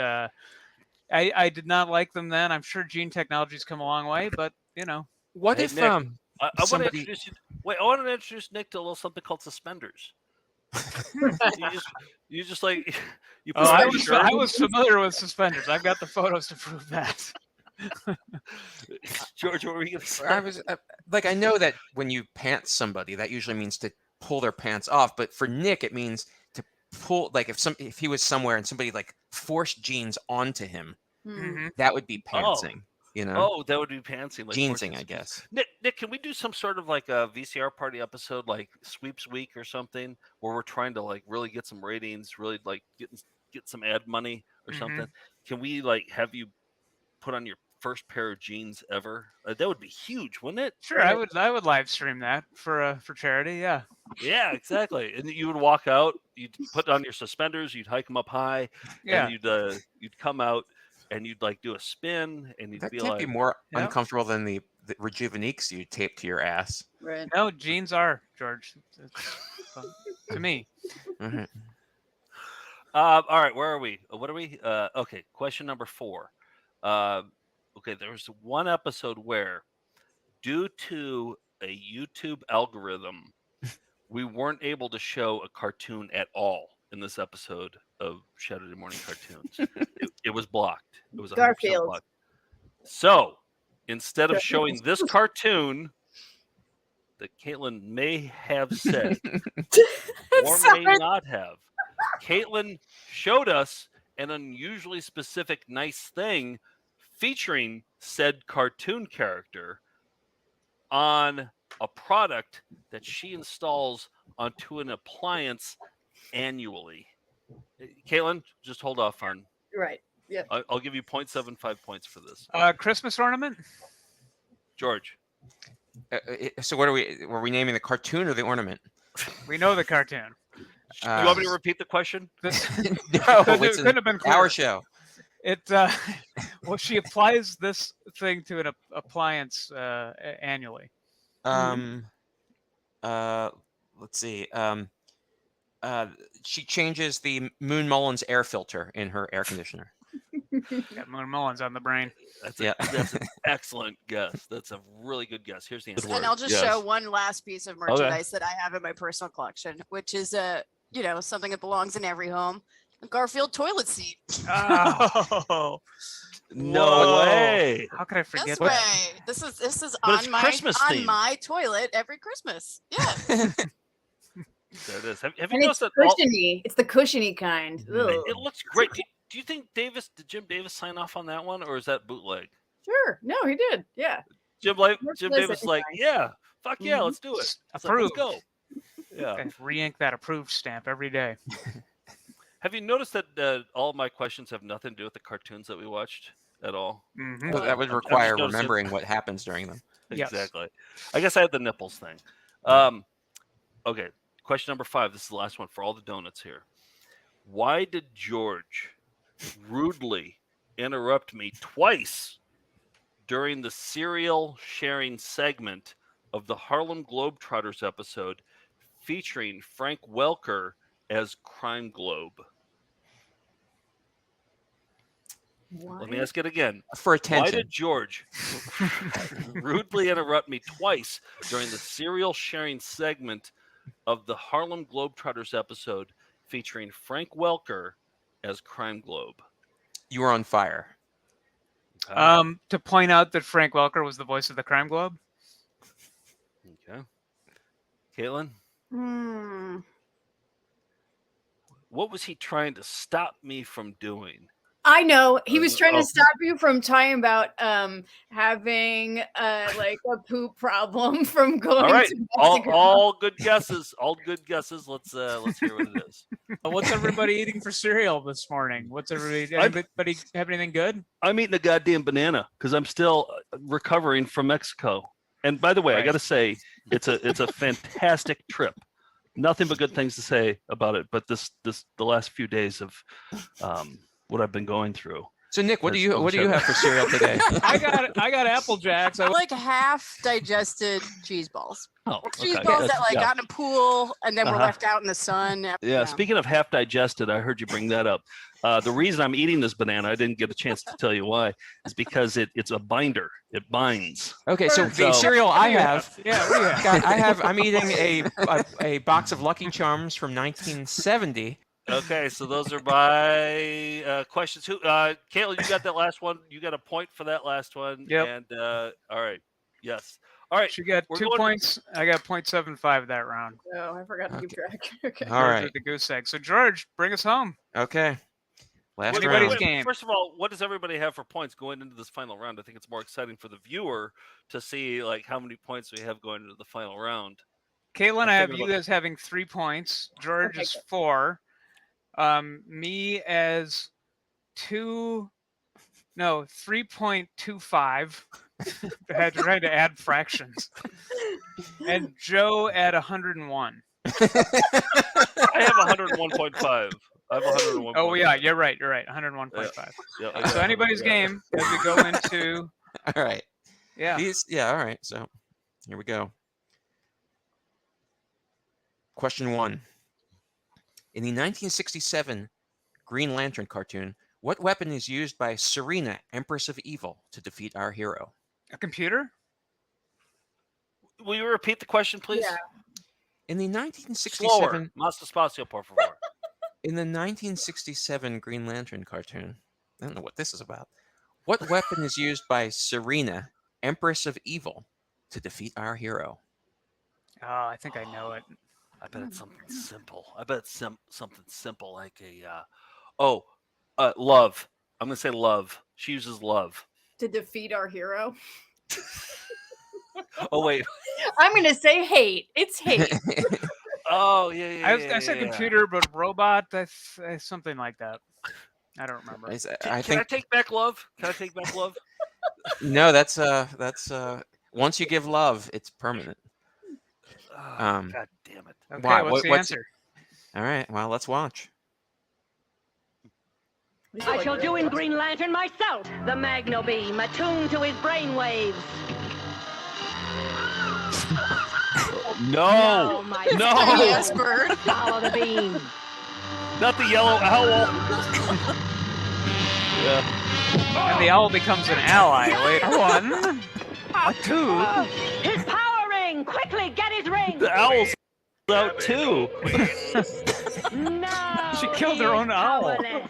I did not like them then. I'm sure jean technology's come a long way, but you know. What Hey, if Nick, I want to somebody? introduce you. Wait, I want to introduce Nick to a little something called suspenders. you just like you. Put Oh, on I your was shirt. familiar with suspenders. I've got the photos to prove that. George, what were you going to say? I was I know that when you pants somebody, that usually means to pull their pants off. But for Nick, it means to pull. Like if he was somewhere and somebody like forced jeans onto him, Mhm. that would be pantsing. You know? Oh, that would be pantsing. Like Jeansing, forcing I some- guess. Nick, can we do some sort of like a VCR party episode, like Sweeps Week or something, where we're trying to like really get some ratings, really like get some ad money or Mhm. something? Can we like have you put on your first pair of jeans ever? That would be huge, wouldn't it? Sure, I would live stream that for charity. Yeah. Yeah, exactly. And you would walk out, you'd put on your suspenders, you'd hike them up high, Yeah. and you'd come out and you'd like do a spin, and you'd That be can't like, be more Yep. uncomfortable than the Rejuveniques you tape to your ass. Right. No, jeans are, George. To me. Mhm. all right, where are we? What are we? Okay, question number 4. Okay, there was one episode where, due to a YouTube algorithm, we weren't able to show a cartoon at all in this episode of Shaturday Morning Cartoons. It was blocked. It was 100% Garfield. blocked. So instead of showing this cartoon that Caitlin may have said or may not have, Caitlin showed us an unusually specific nice thing featuring said cartoon character on a product that she installs onto an appliance annually. Caitlin, just hold off on. Right. Yeah. I'll give you 0.75 points for this. Christmas ornament. George. So what are we? Were we naming the cartoon or the ornament? We know the cartoon. Do you want me to repeat the question? No, couldn't it's have been our clearer. show. It well, she applies this thing to an appliance annually. Let's see. She changes the Moon Mullins air filter in her air conditioner. Got Moon Mullins on the brain. That's Yeah. an excellent guess. That's a really good guess. Here's the answer. And I'll just show one last piece of merchandise that I have in my personal collection, which is something that belongs in every home. A Garfield toilet seat. Oh. No way. How could I forget This that? way. This is But it's on Christmas themed. my toilet every Christmas. Yeah. There it is. Have you And noticed it's that? cushiony. It's the cushiony kind. Ugh. It looks great. Do you think Jim Davis sign off on that one, or is that bootleg? Sure. No, he did. Yeah. Jim Davis like, yeah, fuck yeah, let's do it. It's like, Approved. let's go. Yeah. I re-ink that approved stamp every day. Have you noticed that all of my questions have nothing to do with the cartoons that we watched at all? Mm-hmm. But that would require remembering what happens during them. Exactly. I guess I had the nipples thing. Okay. Question number 5. This is the last one for all the donuts here. Why did George rudely interrupt me twice during the cereal sharing segment of the Harlem Globetrotters episode featuring Frank Welker as Crime Globe? Let me ask it again. For attention. Why did George rudely interrupt me twice during the cereal sharing segment of the Harlem Globetrotters episode featuring Frank Welker as Crime Globe? You were on fire. To point out that Frank Welker was the voice of the Crime Globe. Okay. Caitlin? Hmm. What was he trying to stop me from doing? I know he was trying to stop you from talking about having like a poop problem from going All right, to Mexico. all good guesses. All good guesses. Let's hear what it is. What's everybody eating for cereal this morning? What's anybody have anything good? I'm eating a goddamn banana because I'm still recovering from Mexico. And by the way, I got to say, it's a fantastic trip. Nothing but good things to say about it. But the last few days of what I've been going through. So Nick, what do you have for cereal today? I got Apple Jacks. I like half digested cheese balls. Oh, Cheese okay. balls that got in a pool and then were left out in the sun. Yeah, speaking of half digested, I heard you bring that up. The reason I'm eating this banana, I didn't get a chance to tell you why, is because it's a binder. It binds. Okay, so the cereal I have, I'm eating a box of Lucky Charms from 1970. Okay, so those are my questions. Caitlin, you got that last one. You got a point for that last one. Yep. And all right, yes. All right. She got 2 points. I got 0.75 that round. Oh, I forgot to keep track. Okay. All right. With the goose egg. So George, bring us home. Okay. Last Anybody's round. game. First of all, what does everybody have for points going into this final round? I think it's more exciting for the viewer to see like how many points we have going into the final round. Caitlin, I have you as having 3 points. George is 4. Me as 3.25. I had trying to add fractions. And Joe at 101. I have 101.5. I have 101. Oh yeah, you're right. 101.5. Yeah. So anybody's game as we go into. All right. Yeah. All right. So here we go. Question 1. In the 1967 Green Lantern cartoon, what weapon is used by Serena, Empress of Evil, to defeat our hero? A computer? Will you repeat the question, please? Yeah. In the 1967 Slower. Más despacio, por favor. In the 1967 Green Lantern cartoon, I don't know what this is about. What weapon is used by Serena, Empress of Evil, to defeat our hero? Oh, I think I know it. I bet it's something simple. I bet it's something simple like love. I'm gonna say love. She uses love. To defeat our hero. Oh wait. I'm gonna say hate. It's hate. Oh yeah. I said computer, but robot. That's something like that. I don't remember. Can I take back love? No, that's once you give love, it's permanent. God damn it. Okay, what's the answer? All right, well, let's watch. I shall do in Green Lantern myself. The Magno Beam, attuned to his brainwaves. No, my no. yes, bird. Follow the beam. Not the yellow owl. Yeah. And the owl becomes an ally later. 1, 2. His power ring! Quickly, get his ring! The owl's out too. No! She killed her own owl. Powerless.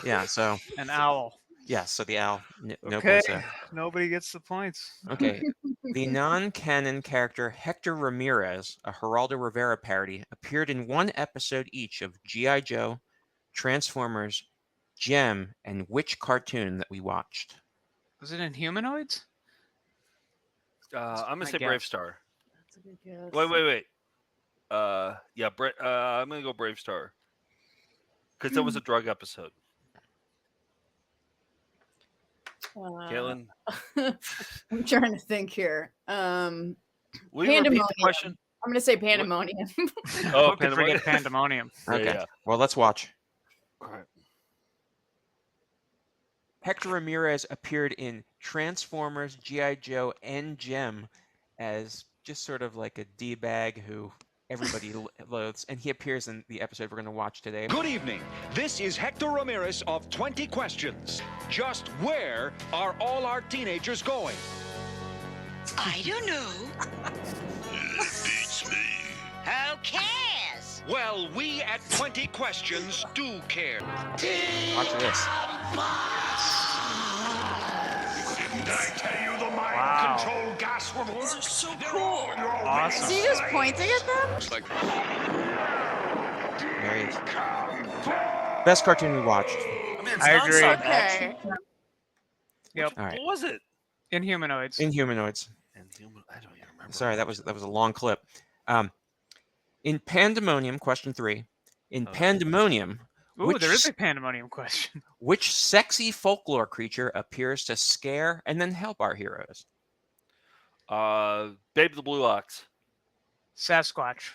Yeah, so An owl. yeah, so the owl. No Okay. points there. Nobody gets the points. Okay. The non-canon character Hector Ramirez, a Geraldo Rivera parody, appeared in one episode each of G.I. Joe, Transformers, Gem, and which cartoon that we watched? Was it in Humanoids? I'm gonna My say guess. Brave Star. That's a good guess. Wait. Yeah, I'm gonna go Brave Star because that was a drug episode. Caitlin, I'm trying to think here. will you repeat Pandemonium. the question? I'm going to say Pandemonium. Oh, Who could forget Pandemonium? Okay. Yeah. Well, let's watch. All right. Hector Ramirez appeared in Transformers, G.I. Joe, and Gem as just sort of like a D-bag who everybody loathes, and he appears in the episode we're going to watch today. Good evening. This is Hector Ramirez of 20 Questions. Just where are all our teenagers going? I don't know. Beats me. Who cares? Well, we at 20 Questions do care. Watch this. Didn't I tell you the mind Wow. control gas will work? These are so cool. Awesome. Is he just pointing at them? There he is. Best cartoon we watched. I mean, it's I agree. nonstop Okay. action. Yep. All right. What was it? In Humanoids. In Humanoids. I don't even remember. Sorry, that was a long clip. In Pandemonium, question 3. In Pandemonium, Ooh, there is a Pandemonium question. which sexy folklore creature appears to scare and then help our heroes? Babe the Blue Ox. Sasquatch.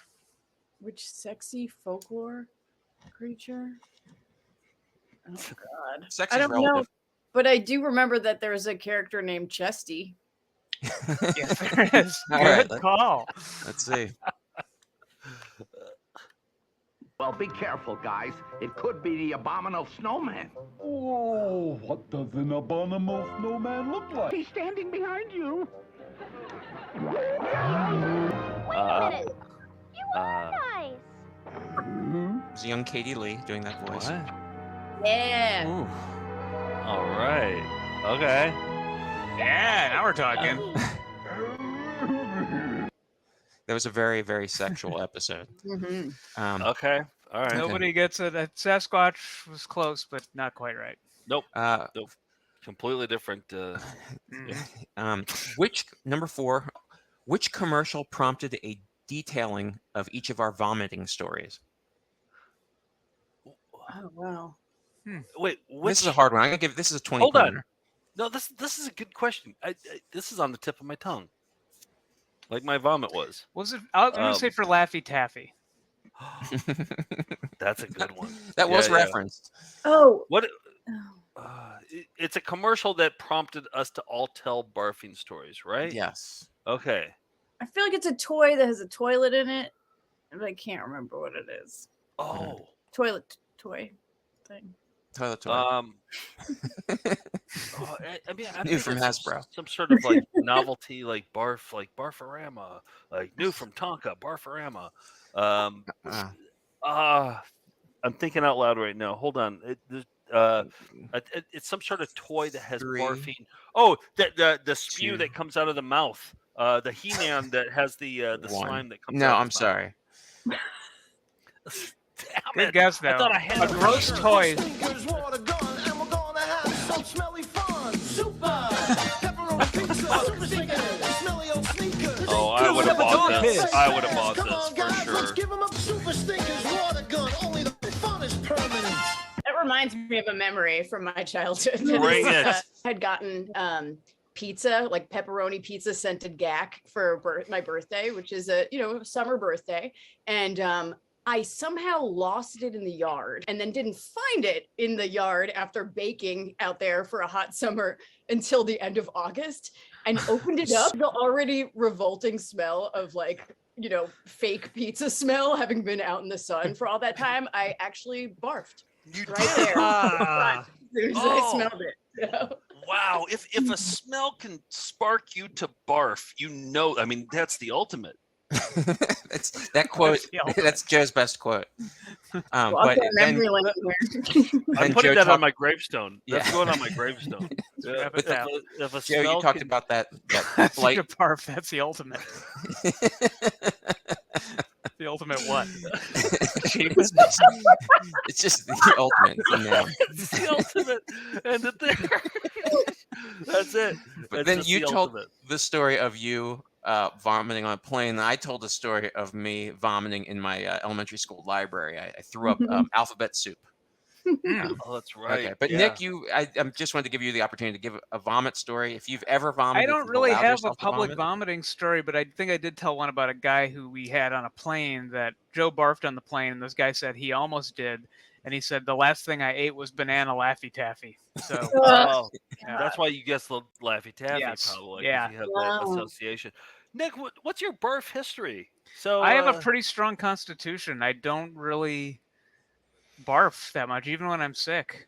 Which sexy folklore creature? Oh, God. Sex I is don't know. relative. But I do remember that there was a character named Chesty. Yes, there is. All Good right, call. Let's see. Well, be careful, guys. It could be the abominable snowman. Oh, what does an abominable snowman look like? He's standing behind you. Nice. It's young Katie Lee doing that voice. What? Yeah. Ooh. All right. Okay. Yeah, now we're talking. That was a very, very sexual episode. Mm-hmm. Okay. All right. Nobody gets it. Sasquatch was close, but not quite right. Nope. Nope. Completely different. Which number 4? Which commercial prompted a detailing of each of our vomiting stories? Oh, wow. Wait. This is a hard one. I'm gonna give this is a 20 Hold on. pointer. No, this is a good question. This is on the tip of my tongue, like my vomit was. Was it? I'm going to say for Laffy Taffy. That's a good one. That was Yeah. referenced. Oh. What? It's a commercial that prompted us to all tell barfing stories, right? Yes. Okay. I feel like it's a toy that has a toilet in it, but I can't remember what it is. Oh. Toilet toy thing. Toilet toy. I mean, I New think from it's Hasbro. some sort of like novelty, like Barfarama, like new from Tonka, Barfarama. I'm thinking out loud right now. Hold on. It's some sort of toy that has 3, barfing. Oh, the spew 2. that comes out of the mouth. The He-Man that has the 1. slime that comes. No, out of I'm his sorry. Mouth. Damn Good it. guess, though. I thought I had a gross toy. Oh, I would have bought this. I would have bought this for sure. Let's give 'em up super stinkers, water gun. Only the fun is permanent. That reminds me of a memory from my childhood. Bring it. I had gotten pizza, like pepperoni pizza scented gack for my birthday, which is a summer birthday, and I somehow lost it in the yard and then didn't find it in the yard after baking out there for a hot summer until the end of August, and opened it up. The already revolting smell of like, fake pizza smell, having been out in the sun for all that time, I actually barfed right there. As soon as I smelled it. Wow. If a smell can spark you to barf, I mean, that's the ultimate. That quote. That's Joe's best quote. But then, I'm putting that on my gravestone. Yeah. That's going on my gravestone. Yeah. But if a Joe, smell you talked can- about that Like a barf, that's the ultimate. The ultimate what? Achievement? It's just the ultimate. It's the ultimate. And that's it. But That's then just you the told ultimate. the story of you vomiting on a plane. And I told the story of me vomiting in my elementary school library. I threw up alphabet soup. Oh, that's right. Okay, but yeah. Nick, I just wanted to give you the opportunity to give a vomit story. If you've ever vomited, I if don't you've really allowed have a yourself to public vomit. vomiting story, but I think I did tell one about a guy who we had on a plane that Joe barfed on the plane, and this guy said he almost did, and he said the last thing I ate was banana Laffy Taffy. So That's why you guessed the Laffy Taffy, Yes. probably. 'Cause Yeah. you have that association. Nick, what's your barf history? So I have a pretty strong constitution. I don't really barf that much, even when I'm sick.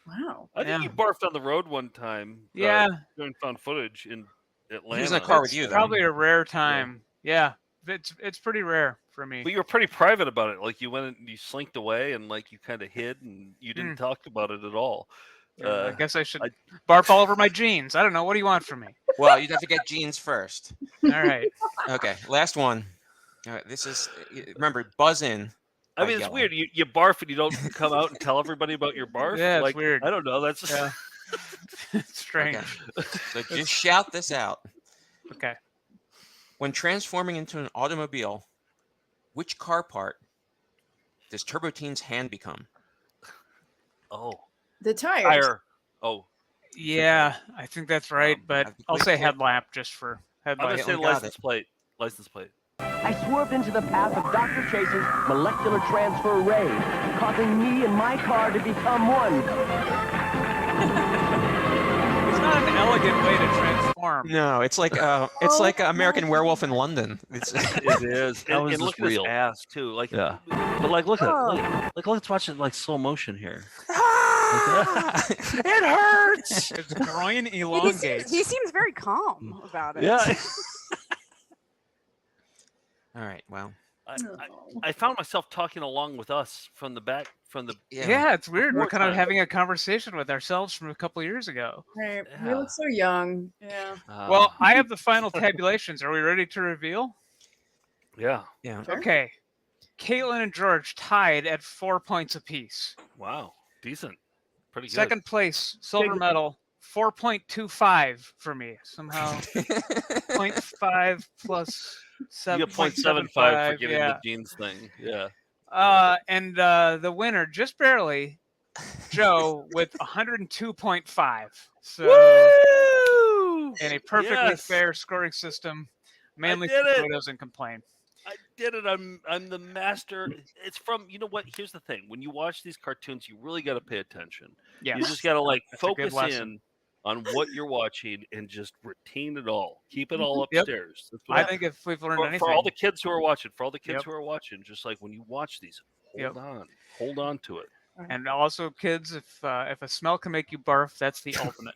Wow. I think you barfed on the road one time. Yeah. During found footage in Atlanta. He was in a car with you, though. Probably a rare time. Yeah. It's pretty rare for me. But you were pretty private about it. Like you went and you slinked away and like you kind of hid and you didn't talk about it at all. I guess I should barf all over my jeans. I don't know. What do you want from me? Well, you'd have to get jeans first. All right. Okay, last one. All right, this is remember buzz in. I mean, it's weird. You barf and you don't come out and tell everybody about your barf. Yeah, it's like, weird. I don't know. That's It's strange. Okay. So just shout this out. Okay. When transforming into an automobile, which car part does Turbo Teen's hand become? Oh. The tires. Tire. Oh. Yeah, I think that's right, but I'll say headlamp just for I'm headlight. gonna say license plate. License plate. I swerved into the path of Dr. Chase's molecular transfer ray, causing me and my car to become one. It's not an elegant way to transform. No, it's like American Werewolf in London. It is. How And is look this at real? his ass too. Like, Yeah. But like, look at it. Like, let's watch it like slow motion here. It hurts. His groin He elongates. seems very calm about it. Yeah. All right. Well, I found myself talking along with us from the back, Yeah, it's weird. We're before kind of time. having a conversation with ourselves from a couple years ago. Right. We look so young. Yeah. Well, I have the final tabulations. Are we ready to reveal? Yeah. Yeah. Okay. Caitlin and George tied at 4 points apiece. Wow. Decent. Pretty good. Second place, silver medal, 4.25 for me. Somehow 0.5 plus You get 0.75 for getting the jeans thing. Yeah. And the winner, just barely, Joe with 102.5. So in a perfectly fair scoring system, mainly did it. Joe doesn't complain. I did it. I'm the master. It's from, you know what? Here's the thing. When you watch these cartoons, you really got to pay attention. Yeah. You just got to like That's a good focus lesson. in on what you're watching and just retain it all. Keep it all Yep. upstairs. That's what I think if we've learned anything, for all the kids who are watching, Yep. just like when you watch these, Yep. hold on to it. And also, kids, if a smell can make you barf, that's the ultimate.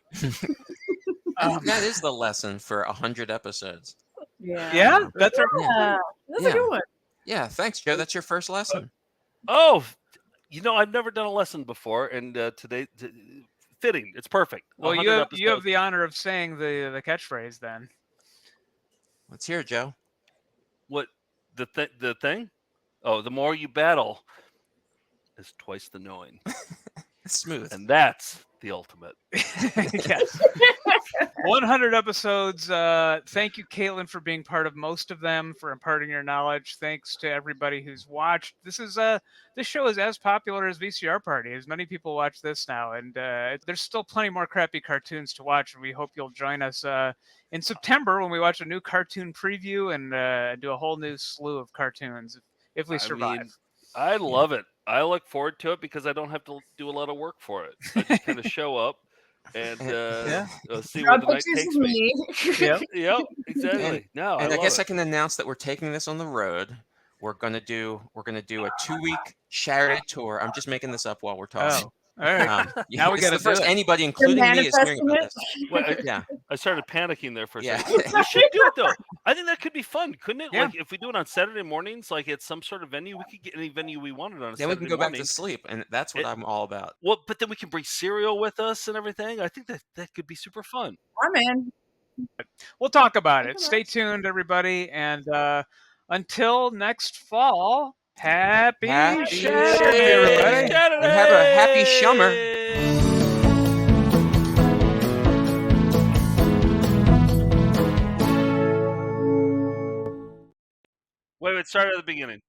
That is the lesson for 100 episodes. Yeah, that's our That's a good one. Yeah, thanks, Joe. That's your first lesson. Oh, I've never done a lesson before, and today, fitting. It's perfect. Well, 100 you have episodes. the honor of saying the catchphrase then. Let's hear it, Joe. What the thing? Oh, the more you battle is twice the knowing. Smooth. And that's the ultimate. Yes. 100 episodes. Thank you, Caitlin, for being part of most of them, for imparting your knowledge. Thanks to everybody who's watched. This show is as popular as VCR Party. As many people watch this now, and there's still plenty more crappy cartoons to watch. And we hope you'll join us in September when we watch a new cartoon preview and do a whole new slew of cartoons if we survive. I love it. I look forward to it because I don't have to do a lot of work for it. I just kind of show up and see where the night takes me. Yep. Yep, exactly. No, And I I guess love I it. can announce that we're taking this on the road. We're gonna do a 2-week Shaturday tour. I'm just making this up while we're talking. Oh, all right. Now we This is gotta the first do it. anybody, including me, is hearing about this. Well, Yeah. I started panicking there for a Yeah. second. We should do it though. I think that could be fun, couldn't it? Yeah. Like if we do it on Saturday mornings, like at some sort of venue, we could get any venue we wanted on a Then we Saturday can go back morning. to sleep, and that's what I'm all about. Well, but then we can bring cereal with us and everything. I think that could be super fun. I'm in. We'll talk about it. Stay tuned, everybody, and until next fall, happy Saturday, everybody. And have a happy summer. Wait, it started at the beginning.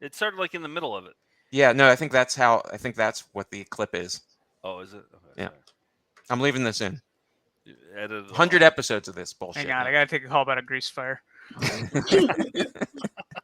It started like in the middle of it. Yeah, no, I think that's what the clip is. Oh, is it? Okay, yeah. I'm leaving this in. Edit it 100 episodes of this bullshit. Hang on, I gotta take a call about a grease fire.